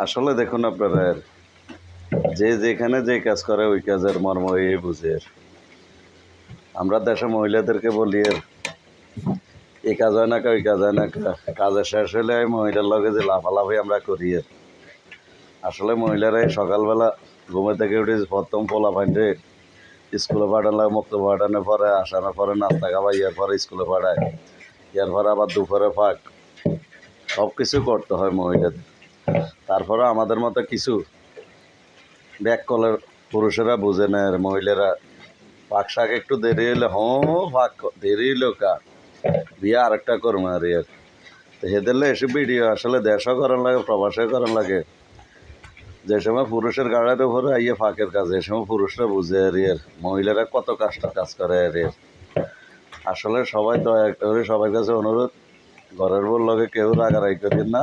আসলে দেখুন আপনারা যে যেখানে যে কাজ করে ওই কাজের মর্ম এই বুঝে। আমরা দেশে মহিলাদেরকে বলি এই কাজ হয় না কা ওই কাজ হয় না কা, কাজের শেষ হলে ওই মহিলার লগে যে লাফালাফি আমরা করি আসলে মহিলারা সকালবেলা ঘুমে থেকে উঠে প্রথম পোলা পাইন্টে স্কুলে পাঠানো লাগে, মুক্ত পাঠানোর পরে আসানোর পরে নাস্তা খাওয়া, ইয়ার পরে স্কুলে পাঠায়, ইয়ার পরে আবার দুপুরে ফাঁক সব কিছু করতে হয় মহিলাদের। তারপরে আমাদের মতো কিছু ব্যাক কলের পুরুষেরা বুঝে নেয়, মহিলারা পাক শাক একটু দেরি হইলে ফাঁক দেরি হইলো কা বিয়ে আরেকটা করবো আর ইয়ার তো হেদেরলে এসব ভিডিও আসলে দেশও করার লাগে, প্রবাসে করার লাগে। যে সময় পুরুষের গাড়ির উপরে আইয়ে ফাঁকের কাজ, এ সময় পুরুষরা বুঝে আর ইয়ার মহিলারা কত কাজ করে আর ইয়ার। আসলে সবাই দয়া করে সবার কাছে অনুরোধ, ঘরের বউ লগে কেউ রাগারাগি করেন না।